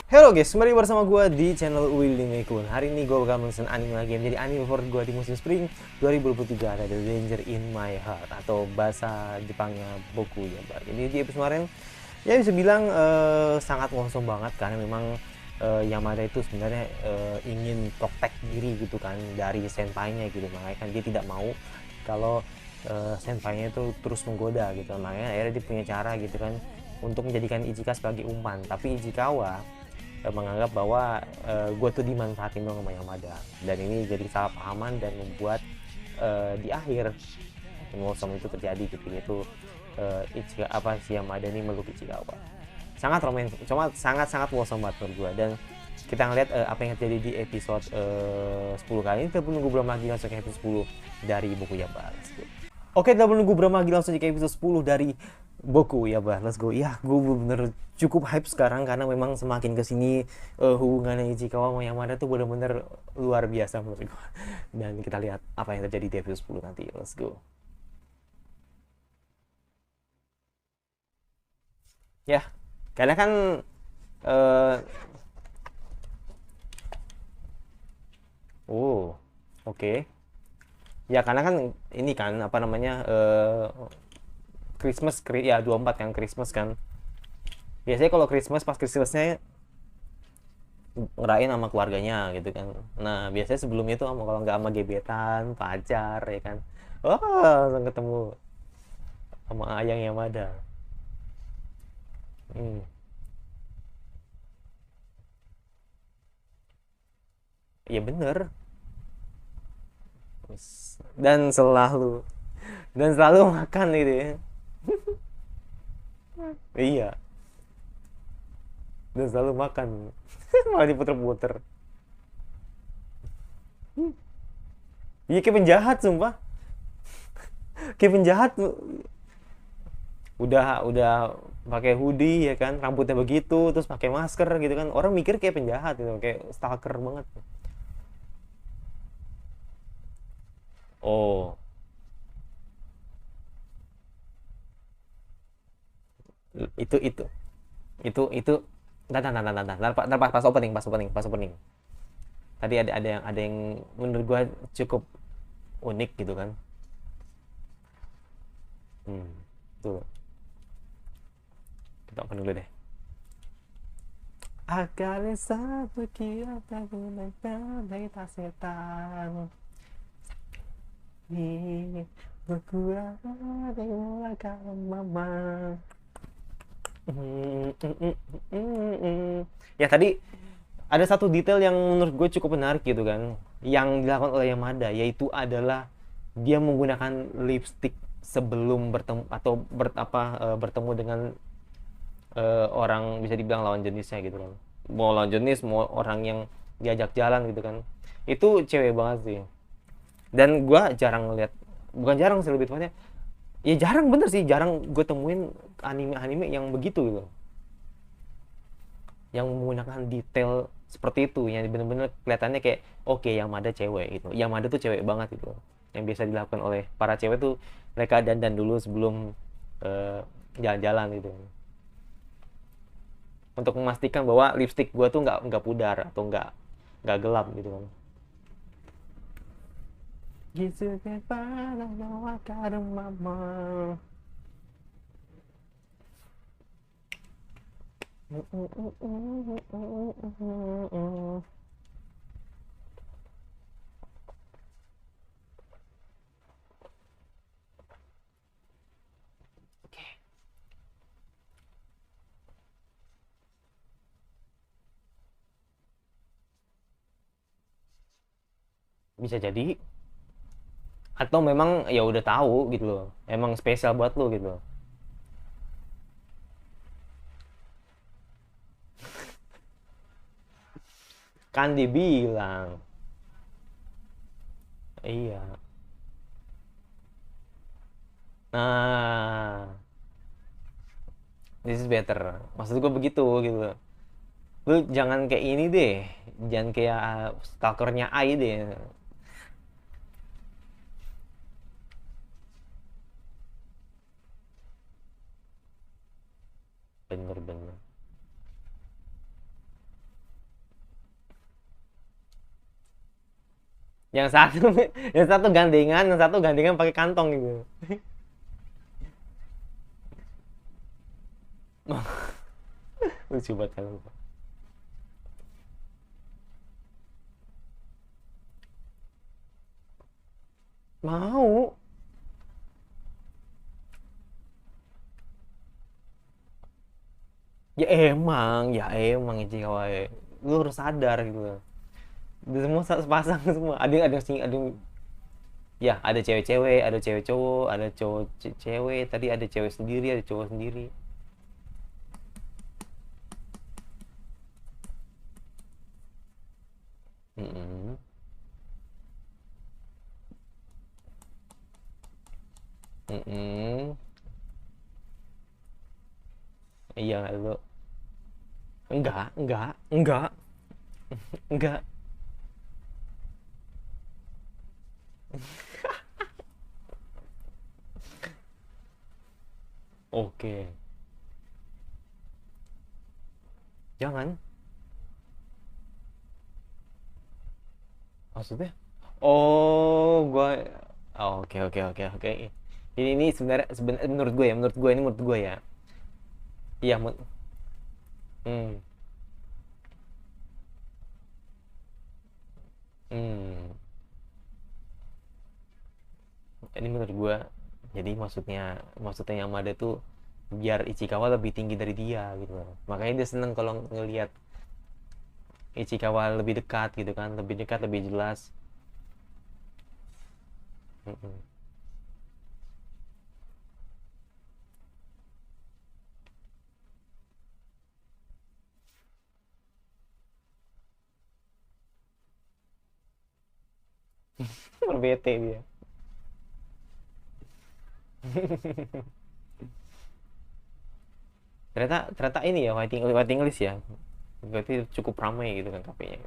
Halo guys, kembali bersama gue di channel Willy Mekun. Hari ini gue bakal mention anime lagi yang menjadi anime favorit gue di musim spring 2023, ada The Danger in My Heart atau bahasa Jepangnya Boku ya Bar. Ini di episode kemarin ya bisa bilang sangat kosong banget karena memang Yamada itu sebenarnya ingin protect diri gitu kan dari senpainya gitu, makanya kan dia tidak mau kalau senpainya itu terus menggoda gitu, makanya akhirnya dia punya cara gitu kan untuk menjadikan Ichika sebagai umpan, tapi Ichikawa menganggap bahwa gue tuh dimanfaatin dong sama Yamada, dan ini jadi salah pahaman dan membuat di akhir kosong itu terjadi gitu, yaitu Ichika apa si Yamada ini meluk Ichikawa. Sangat romantis, cuma sangat wholesome banget menurut gue. Dan kita ngeliat apa yang terjadi di episode 10 kali ini. Kita menunggu berapa lagi langsung ke episode 10 dari Boku Yaba. Oke, kita menunggu berapa lagi langsung ke episode 10 dari Boku Yaba. Let's go. Ya, gue bener cukup hype sekarang karena memang semakin kesini hubungannya Ichikawa sama Yamada tuh bener-bener luar biasa menurut gue. Dan kita lihat apa yang terjadi di episode 10 nanti. Let's go. Ya, karena kan eh oh, oke. Ya karena kan ini kan apa namanya Christmas ya 24 kan Christmas kan. Biasanya kalau Christmas pas Christmasnya ngerayain sama keluarganya gitu kan. Nah biasanya sebelumnya itu kalau nggak sama gebetan, pacar ya kan. Wah, langsung ketemu sama ayang yang ada. Hmm. Ya bener. Dan selalu makan gitu ya. Iya, dan selalu makan. Malah diputer-puter. Iya kayak penjahat sumpah. Kayak penjahat, udah pakai hoodie ya kan, rambutnya begitu, terus pakai masker gitu kan, orang mikir kayak penjahat gitu, kayak stalker banget. Oh, itu itu ntar pas opening tadi ada yang menurut gua cukup unik gitu kan. Tuh kita open dulu deh. Akalesa berkira tak gunakan tak setan ni berkurang dengan mama. Ya tadi ada satu detail yang menurut gue cukup menarik gitu kan, yang dilakukan oleh Yamada, yaitu adalah dia menggunakan lipstick sebelum bertemu atau bertemu dengan orang bisa dibilang lawan jenisnya gitu kan, mau lawan jenis mau orang yang diajak jalan gitu kan, itu cewek banget sih. Dan gue jarang ngeliat, bukan jarang sih lebih tepatnya, ya jarang bener sih, jarang gue temuin anime-anime yang begitu gitu, yang menggunakan detail seperti itu, yang bener-bener kelihatannya kayak oke, yang ada cewek gitu, yang ada tuh cewek banget gitu, yang biasa dilakukan oleh para cewek tuh, mereka dandan dulu sebelum eh, jalan-jalan gitu, untuk memastikan bahwa lipstick gua tuh nggak pudar atau nggak gelap gitu kan. Gitu kan mama. Bisa jadi, atau memang ya udah tahu gitu loh, emang spesial buat lo gitu loh. Kan dibilang. Iya. Nah, this is better, maksud gue begitu gitu. Lu jangan kayak ini deh, jangan kayak stalkernya Ai deh. Bener-bener. Yang satu yang satu gandengan, yang satu gandengan pakai kantong gitu. Lucu banget kan. Mau. Ya emang Ichikawa. Lu harus sadar gitu. Semua sepasang semua. Ada yang ada yang, ya ada cewek-cewek, ada cewek cowok, ada cowok cewek, tadi ada cewek sendiri, ada cowok sendiri. Mm-mm. Mm-mm. Iya lu. Enggak, enggak. Oke. Jangan. Maksudnya? Oh, oke oke oke oke. Ini sebenarnya menurut gue ya. Iya, hmm, hmm. Ini menurut gue. Jadi maksudnya Yamada tuh biar Ichikawa lebih tinggi dari dia gitu loh. Makanya dia seneng kalau ngelihat Ichikawa lebih dekat gitu kan, lebih dekat, lebih jelas. Mm-mm. Berbete dia. Ternyata ini ya waiting list ya. Berarti cukup ramai gitu kan kafenya.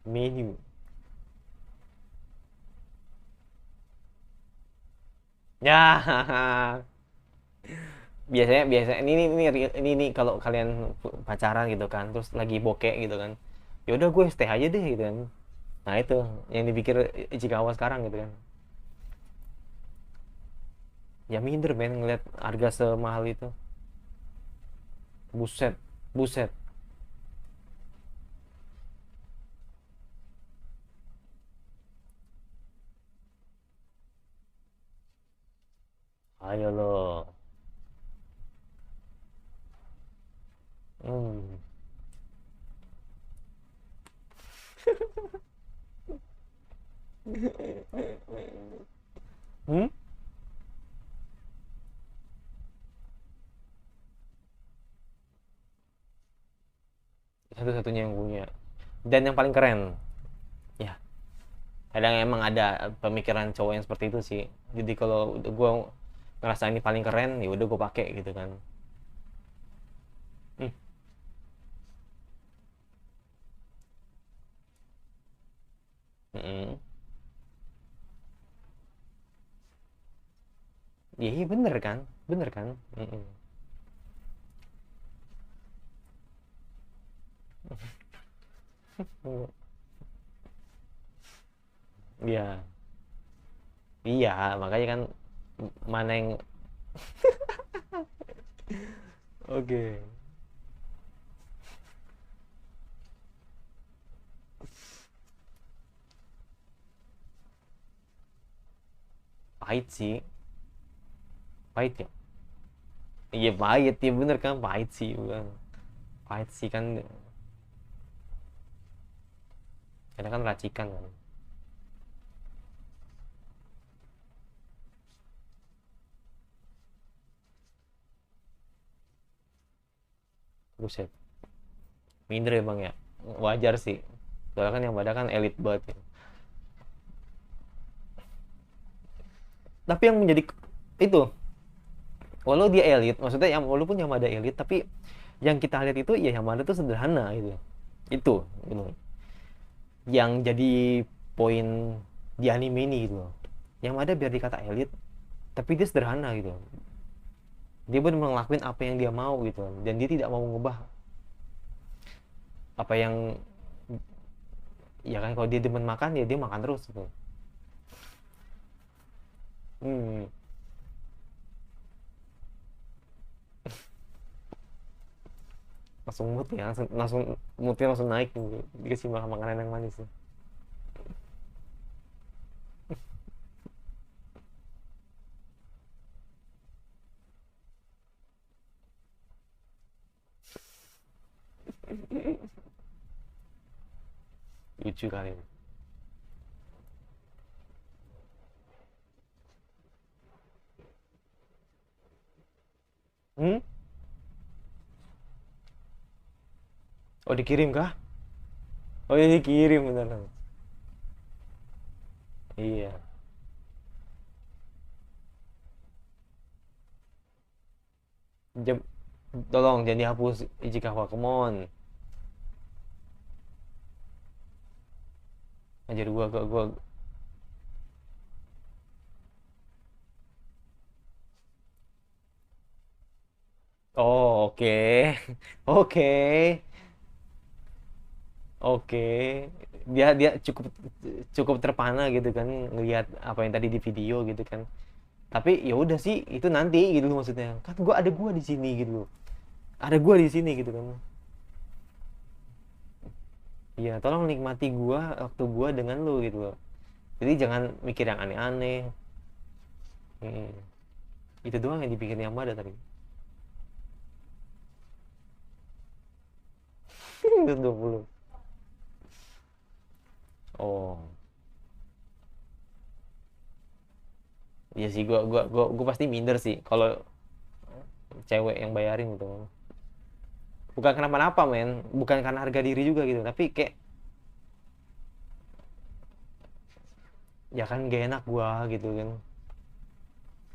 Menu. Ya. Biasanya ini kalau kalian pacaran gitu kan, terus lagi bokeh gitu kan. Ya udah gue stay aja deh gitu kan. Nah, itu yang dipikir Ichikawa sekarang gitu kan. Ya minder men ngeliat harga semahal itu. Buset, buset. Ayo lo. Hmm. Hmm? Satu-satunya yang punya. Dan yang paling keren. Ya, kadang emang ada pemikiran cowok yang seperti itu sih. Jadi kalau gue ngerasa ini paling keren, ya udah gue pakai gitu kan. Hmm. Mm-mm. Ya, iya bener kan, bener kan. Mm-mm. Iya, iya makanya kan mana yang oke. Pahit sih, pahit ya. Iya pahit ya bener kan pahit sih bukan. Pahit sih kan karena kan racikan kan. Buset, minder ya bang ya. Wajar sih. Soalnya kan yang pada kan elit banget ya. Tapi yang menjadi itu, walau dia elit, maksudnya yang walaupun Yamada elit, tapi yang kita lihat itu ya Yamada tuh sederhana gitu. Gitu. Yang jadi poin di anime ini gitu loh. Yamada biar dikata elit, tapi dia sederhana gitu. Dia benar ngelakuin apa yang dia mau gitu, dan dia tidak mau mengubah apa yang, ya kan, kalau dia demen makan ya dia makan terus gitu. hmm. Langsung mood ya, langsung moodnya langsung naik gitu. Dikasih makan makanan yang manis ya. Lucu kali ini. hmm? Oh, dikirim kah? Oh iya, dikirim beneran. Iya. Jam, tolong jangan dihapus Ichikawa, come on. Ajar gua. Oh, oke. Oke. Oke. Dia cukup cukup terpana gitu kan ngelihat apa yang tadi di video gitu kan. Tapi ya udah sih, itu nanti gitu loh, maksudnya kan gua di sini gitu loh. Ada gua di sini gitu kan. Iya, tolong nikmati gua, waktu gua dengan lu gitu loh. Jadi jangan mikir yang aneh-aneh. Hmm. Itu doang yang dipikirin Yamada tadi. 20. Oh. Iya sih, gua pasti minder sih kalau cewek yang bayarin gitu. Bukan kenapa-napa men, bukan karena harga diri juga gitu, tapi kayak, ya kan gak enak gua gitu kan.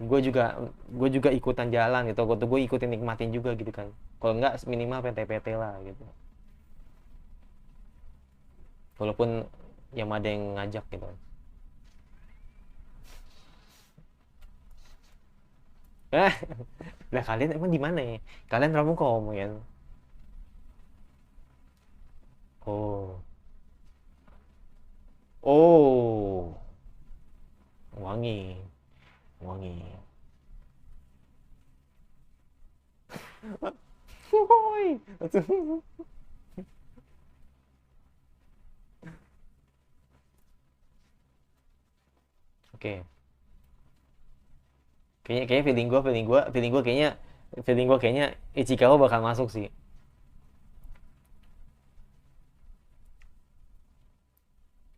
Gue juga ikutan jalan gitu, gue ikutin nikmatin juga gitu kan. Kalau enggak minimal PT-PT lah gitu, walaupun yang ada yang ngajak gitu. eh Lah kalian emang di mana ya? Kalian Ramukom kan? Oh. Oh, wangi, wangi. Woi. Oke. Kayaknya feeling gue kayaknya Ichikawa bakal masuk sih.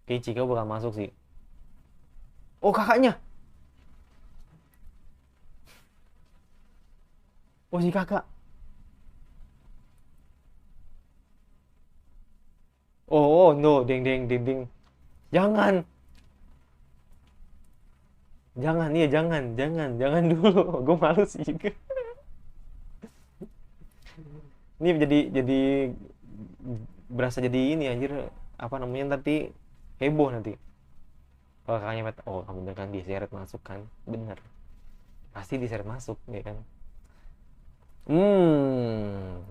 Kayak Ichikawa bakal masuk sih. Oh, kakaknya. Oh, si kakak. Oh, oh no, ding ding ding ding. Jangan. Jangan, iya, jangan dulu. Gue malu sih juga. Ini jadi berasa jadi ini anjir, apa namanya, nanti heboh nanti. Kalau kakaknya oh kamu bener kan diseret masuk kan? Bener. Pasti diseret masuk ya kan? Hmm.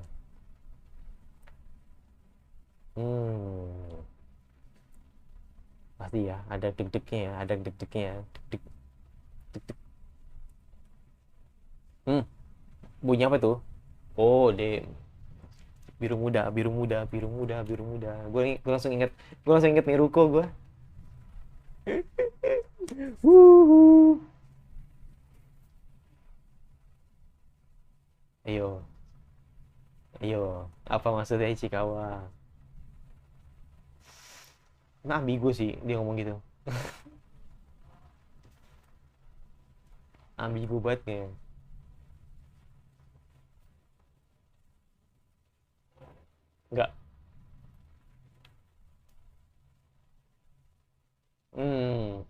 Hmm. Pasti ya, ada deg-degnya ya, ada deg-degnya ya. Deg-deg, deg-deg. Hmm. Bunyi apa tuh? Oh, biru muda, biru muda, biru muda, biru muda. Gue langsung inget Neruko gue. Wuhu. Ayo, ayo. Apa maksudnya Ichikawa? Nah, ambigu sih dia ngomong gitu. Ambigu banget ya. Enggak. Hmm.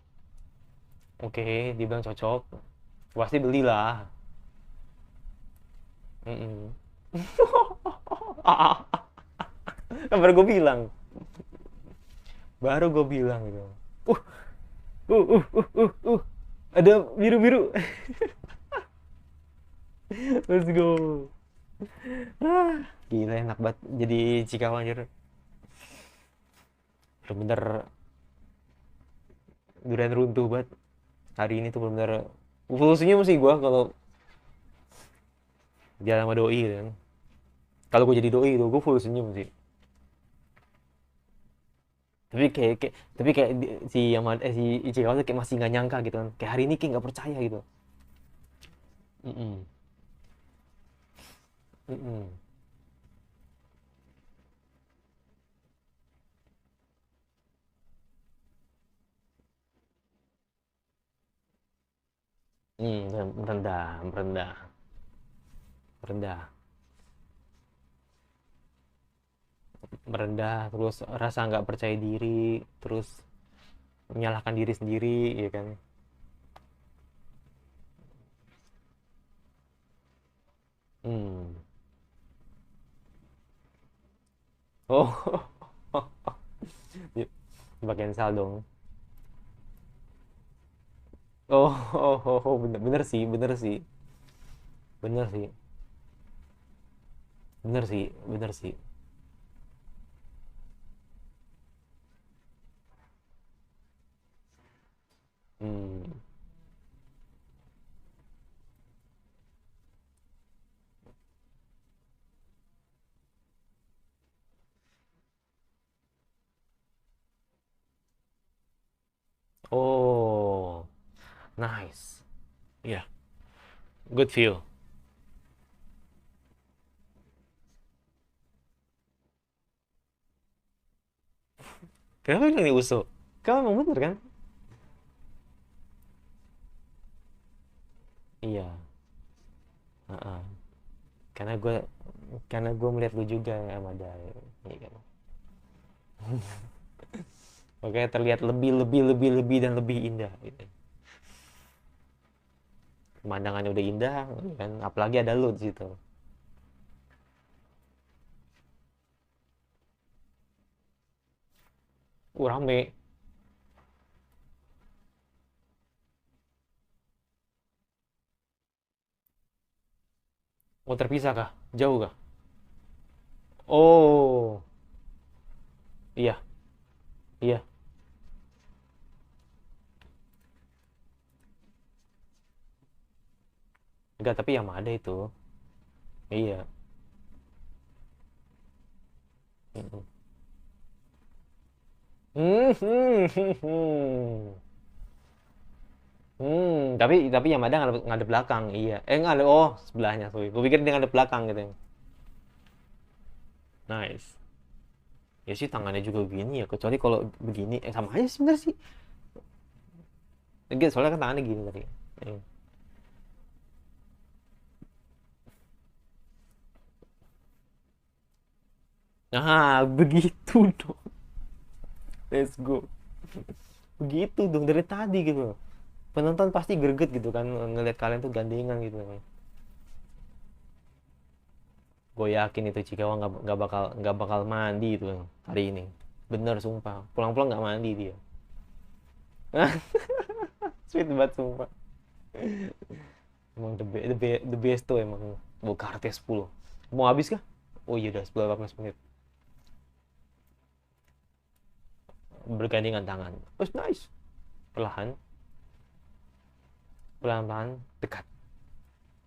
Oke, dibilang cocok. Pasti belilah. Mm-mm. Baru gue bilang. Baru gue bilang gitu. Uh, uh. Ada biru-biru. Let's go. Ah, gila enak banget jadi Chicago anjir. Bener-bener durian runtuh banget. Hari ini tuh bener-bener full senyum sih gua kalau jalan sama doi gitu kan. Kalau gue jadi doi itu gue full senyum sih. Tapi kayak si si Ichigo tuh kayak masih nggak nyangka gitu kan. Kayak hari ini kayak nggak percaya gitu. Mm-mm. Mm-mm. Merendah, merendah, merendah, merendah, terus rasa nggak percaya diri, terus menyalahkan diri sendiri, ya kan? Hmm. Oh, bagian sal dong. Oh, bener, bener sih, bener sih, bener sih, bener sih, bener sih. Hmm. Oh, nice. Yeah, good view. Kenapa bilang ini usul? Kamu emang bener kan? Iya. Heeh. Karena gue karena gue melihat lu juga sama Dai. Iya kan? Oke, terlihat lebih lebih lebih lebih dan lebih indah gitu. Pemandangannya udah indah kan, apalagi ada lu di situ. Rame. Oh, terpisah kah? Jauh kah? Oh, iya, iya. Enggak, tapi Yamada itu. Iya. Mm-mm. Hmm, hmm, hmm, hmm. Tapi Yamada ngadep belakang, iya. Ngadep, oh, sebelahnya, sorry. Gue pikir dia ngadep belakang gitu. Nice. Ya sih tangannya juga begini ya, kecuali kalau begini, sama aja sebenarnya sih. Enggak, soalnya kan tangannya gini tadi. Eh. Nah, begitu dong. Let's go. Begitu dong dari tadi gitu. Penonton pasti greget gitu kan ngelihat kalian tuh gandengan gitu. Gue yakin itu Cikawa nggak bakal mandi itu hari ini. Bener sumpah. Pulang-pulang nggak mandi dia. Sweet banget sumpah. Emang the best tuh emang. Bokarte 10. Mau habis kah? Oh iya udah 10-18 menit. Bergandengan tangan. Oh nice. Perlahan, pelan-pelan, dekat.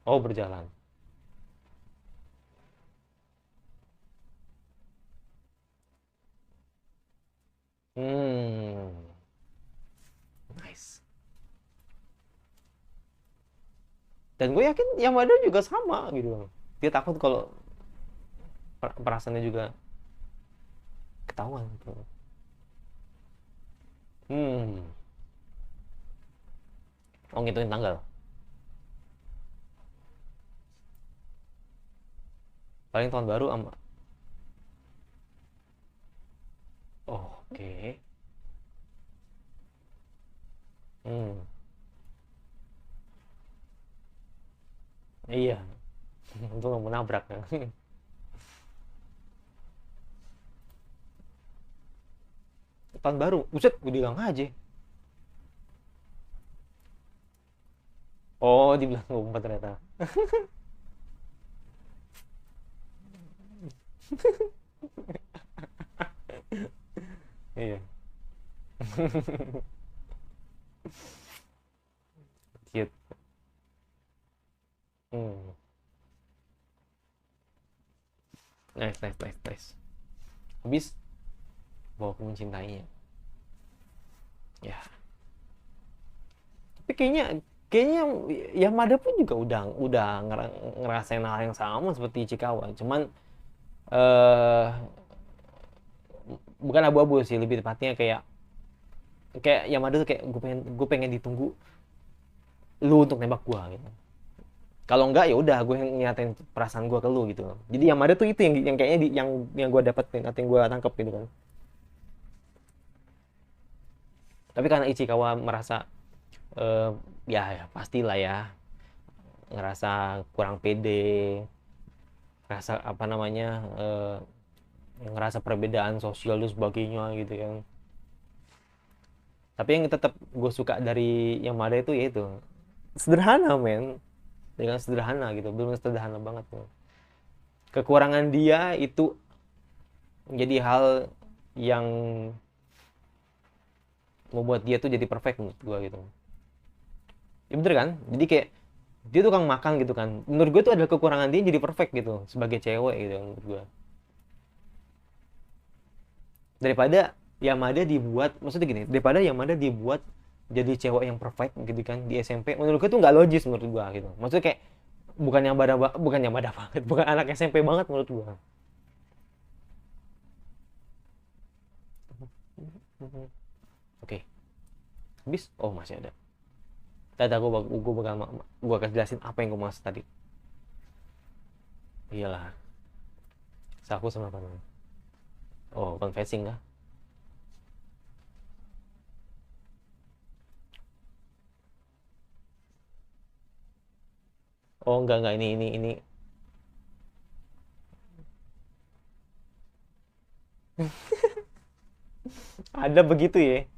Oh berjalan. Hmm, nice. Dan gue yakin Yamada juga sama gitu. Dia takut kalau perasaannya juga ketahuan gitu. Hmm, oh ngitungin tanggal. Paling tahun baru sama. Oh, oke. Hmm, iya. Untung nggak mau nabrak ya. Tahun baru, buset, gue bilang aja. Oh, dibilang ngumpet ternyata. Iya. Cute. Hmm. Nice, nice, nice, nice. Habis bahwa aku mencintainya. Ya. Tapi kayaknya Yamada pun juga udah ngerasain hal yang sama seperti Ichikawa. Cuman eh bukan abu-abu sih, lebih tepatnya kayak kayak Yamada tuh kayak gue pengen ditunggu lu untuk nembak gua gitu. Kalau enggak ya udah gue nyatain perasaan gua ke lu gitu. Jadi Yamada tuh itu yang kayaknya yang gue dapetin atau yang gue tangkap gitu kan. Tapi karena Ichikawa merasa eh, ya pastilah ya ngerasa kurang pede, ngerasa apa namanya ngerasa perbedaan sosial dan sebagainya gitu kan. Tapi yang tetap gue suka dari Yamada itu ya itu sederhana men, dengan sederhana gitu, belum sederhana banget tuh. Kekurangan dia itu menjadi hal yang membuat dia tuh jadi perfect menurut gue gitu. Ya bener kan? Jadi kayak dia tukang makan gitu kan. Menurut gue itu adalah kekurangan dia jadi perfect gitu sebagai cewek gitu menurut gue. Daripada Yamada dibuat, maksudnya gini, daripada Yamada dibuat jadi cewek yang perfect gitu kan di SMP, menurut gue tuh nggak logis menurut gue gitu. Maksudnya kayak bukan yang bada banget, bukan anak SMP banget menurut gue. Oke, habis, oh masih ada. Tadi gue akan jelasin apa yang gue maksud tadi. Iyalah, Saku sama apa namanya? Oh, confessing kah? Oh enggak ini ada begitu ya.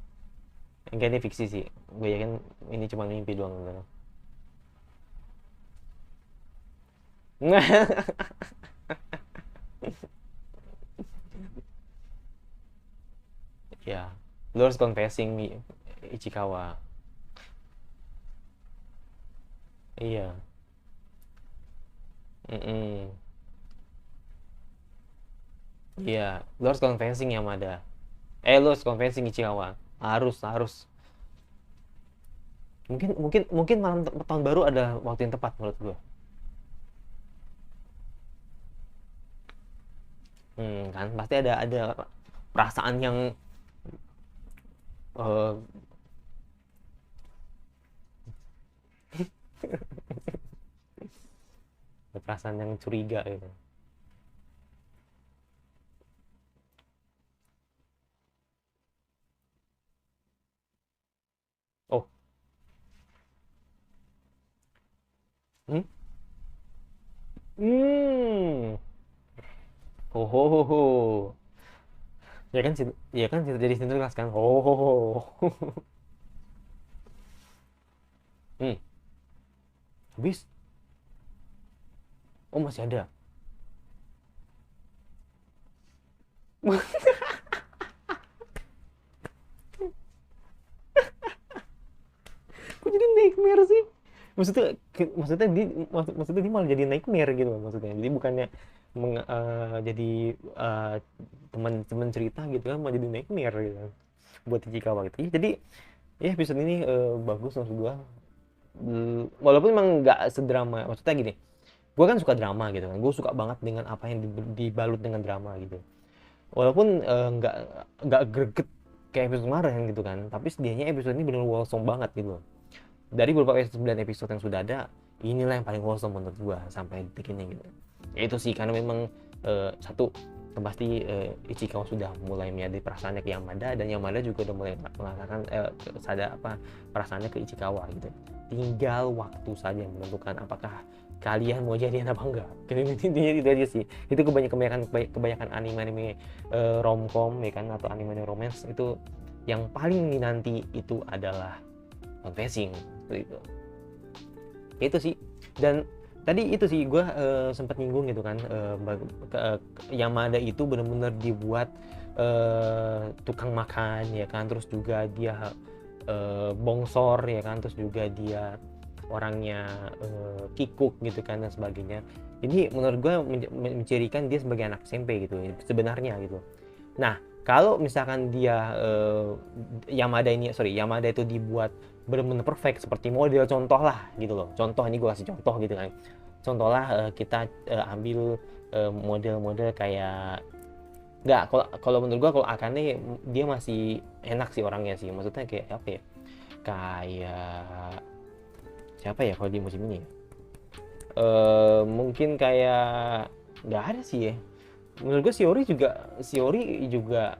Enggak, ini fiksi sih. Gue yakin ini cuma mimpi doang gitu. Ya, lu harus confessing Ichikawa. Iya. Mm-mm. Iya, lu harus confessing Yamada. Lu harus confessing Ichikawa. Harus, harus. Mungkin mungkin mungkin malam tahun baru ada waktu yang tepat menurut gua. Kan pasti ada perasaan yang eh, perasaan yang curiga gitu. Oh, hmm? Hmm. Oh, ho, ho, ho. Ya kan jadi sinterklas kan. Oh, ho, ho. Hmm. Habis. Oh, masih ada. Kok jadi nightmare sih? Maksudnya maksudnya dia maksudnya dia malah jadi nightmare gitu loh maksudnya. Jadi bukannya jadi teman-teman cerita gitu kan malah jadi nightmare gitu buat Ichikawa gitu. Jadi ya episode ini bagus maksud gua. Walaupun emang nggak sedrama, maksudnya gini, gua kan suka drama gitu kan, gua suka banget dengan apa yang dibalut dengan drama gitu. Walaupun nggak greget kayak episode kemarin gitu kan, tapi setidaknya episode ini benar wholesome banget gitu. Dari beberapa episode 9 episode yang sudah ada, inilah yang paling wholesome menurut gua sampai detik ini gitu. Ya itu sih karena memang satu pasti Ichikawa sudah mulai menyadari perasaannya ke Yamada dan Yamada juga udah mulai mengatakan sadar apa perasaannya ke Ichikawa gitu. Tinggal waktu saja yang menentukan apakah kalian mau jadian apa enggak. Intinya itu aja sih. Itu kebanyakan anime-anime romcom ya kan atau anime romance itu yang paling dinanti itu adalah confessing seperti itu. Ya itu sih. Dan tadi itu sih gue sempat nyinggung gitu kan, Yamada itu benar-benar dibuat tukang makan ya kan, terus juga dia bongsor ya kan, terus juga dia orangnya kikuk gitu kan dan sebagainya. Jadi menurut gue mencirikan dia sebagai anak SMP gitu sebenarnya gitu. Nah, kalau misalkan dia Yamada itu dibuat benar-benar perfect seperti model contoh lah gitu loh. Contoh ini gue kasih contoh gitu kan. Contoh lah kita ambil model-model kayak nggak, kalau menurut gue kalau Akane dia masih enak sih orangnya sih. Maksudnya kayak apa ya? Kayak siapa ya kalau di musim ini? Mungkin kayak nggak ada sih ya. Menurut gue Shiori juga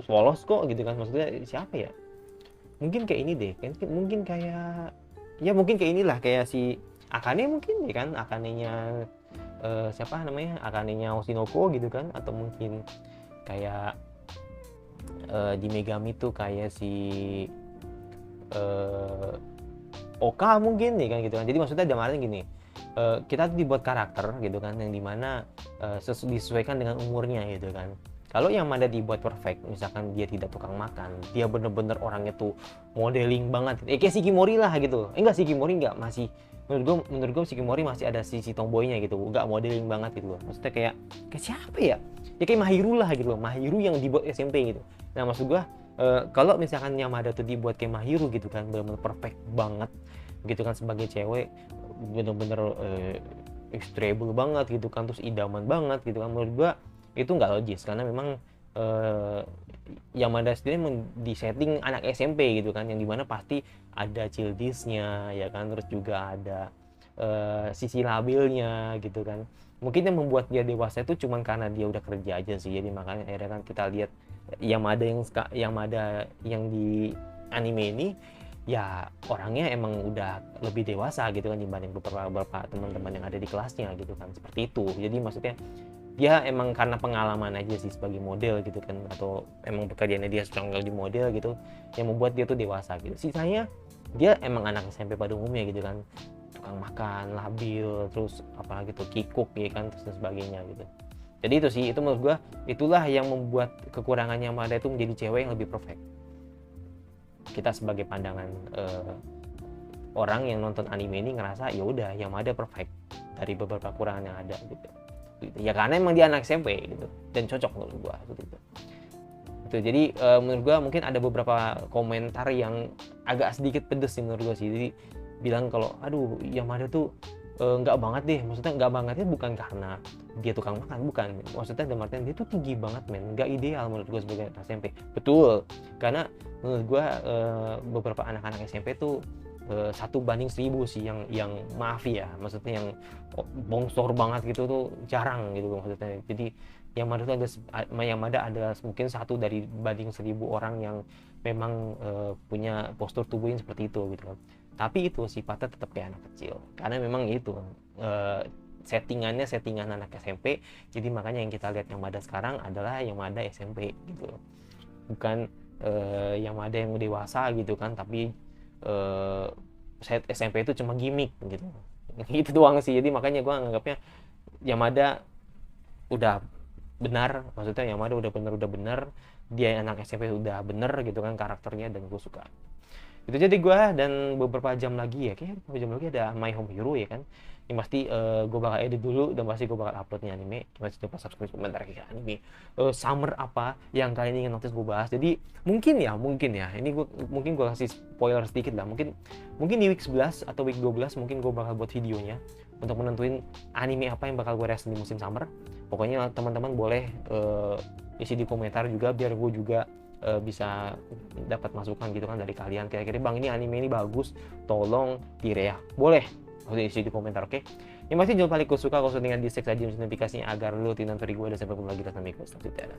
polos kok gitu kan, maksudnya siapa ya, mungkin kayak ini deh kan, mungkin kayak ya mungkin kayak inilah kayak si Akane mungkin ya kan, Akanenya siapa namanya, Akanenya Oshinoko gitu kan, atau mungkin kayak di Megami tuh kayak si Oka mungkin ya kan gitu kan. Jadi maksudnya dalam artian gini, kita tuh dibuat karakter gitu kan yang dimana disesuaikan dengan umurnya gitu kan. Kalau yang mana dibuat perfect, misalkan dia tidak tukang makan, dia bener-bener orangnya tuh modeling banget, kayak Shikimori lah gitu. Enggak, Shikimori enggak, masih menurut gue Shikimori masih ada sisi tomboynya gitu, enggak modeling banget gitu loh. Maksudnya kayak siapa ya? Ya kayak Mahiru lah gitu loh, Mahiru yang dibuat SMP gitu. Nah maksud gue kalau misalkan Yamada tuh dibuat kayak Mahiru gitu kan, bener-bener perfect banget gitu kan sebagai cewek, bener-bener extrable banget gitu kan, terus idaman banget gitu kan, menurut gua itu nggak logis karena memang Yamada sendiri di setting anak SMP gitu kan, yang dimana pasti ada childishnya ya kan, terus juga ada sisi labilnya gitu kan. Mungkin yang membuat dia dewasa itu cuma karena dia udah kerja aja sih, jadi makanya akhirnya kan kita lihat Yamada yang di anime ini ya orangnya emang udah lebih dewasa gitu kan dibanding beberapa teman-teman yang ada di kelasnya gitu kan, seperti itu. Jadi maksudnya dia emang karena pengalaman aja sih sebagai model gitu kan, atau emang pekerjaannya dia strong di model gitu yang membuat dia tuh dewasa gitu. Sisanya dia emang anak SMP pada umumnya gitu kan, tukang makan, labil, terus apalagi tuh kikuk ya kan, terus dan sebagainya gitu. Jadi itu sih, itu menurut gua itulah yang membuat kekurangannya Yamada itu menjadi cewek yang lebih perfect. Kita sebagai pandangan orang yang nonton anime ini ngerasa ya udah Yamada perfect dari beberapa kekurangan yang ada gitu. Ya karena emang dia anak SMP gitu dan cocok menurut gua gitu. Itu jadi menurut gua mungkin ada beberapa komentar yang agak sedikit pedes sih menurut gua sih. Jadi bilang kalau aduh Yamada tuh nggak banget deh, maksudnya nggak bangetnya bukan karena dia tukang makan, bukan, maksudnya dalam artian dia tuh tinggi banget men, nggak ideal menurut gue sebagai anak SMP. Betul, karena menurut gue beberapa anak-anak SMP tuh 1:1000 sih yang maaf ya, maksudnya yang bongsor banget gitu tuh jarang gitu maksudnya. Jadi Yamada ada mungkin 1 banding 1000 orang yang memang punya postur tubuh yang seperti itu gitu kan. Tapi itu sifatnya tetap kayak anak kecil karena memang itu settingan anak SMP. Jadi makanya yang kita lihat Yamada sekarang adalah Yamada SMP gitu, bukan Yamada yang dewasa gitu kan, tapi SMP itu cuma gimmick gitu. Itu doang sih. Jadi makanya gue anggapnya Yamada udah benar, maksudnya Yamada udah benar dia anak SMP udah bener gitu kan karakternya, dan gue suka. Itu jadi gue, dan beberapa jam lagi ya, kayaknya beberapa jam lagi ada My Home Hero ya kan, yang pasti gue bakal edit dulu dan pasti gue bakal upload nih anime. Masih lupa subscribe, komentar kayak anime summer apa yang kalian ingin notice gue bahas. Jadi mungkin ya ini mungkin gue kasih spoiler sedikit lah, mungkin di week 11 atau week 12 mungkin gue bakal buat videonya untuk menentuin anime apa yang bakal gue reaction di musim summer. Pokoknya teman-teman boleh isi di komentar juga biar gue juga bisa dapat masukan gitu kan dari kalian, kira-kira bang ini anime ini bagus, tolong direak, boleh isi di komentar, oke? Yang pasti jangan lupa like, suka, kalau dengan dislike saja notifikasinya agar lu tidak gue dan sampai ketemu lagi dalam video selanjutnya.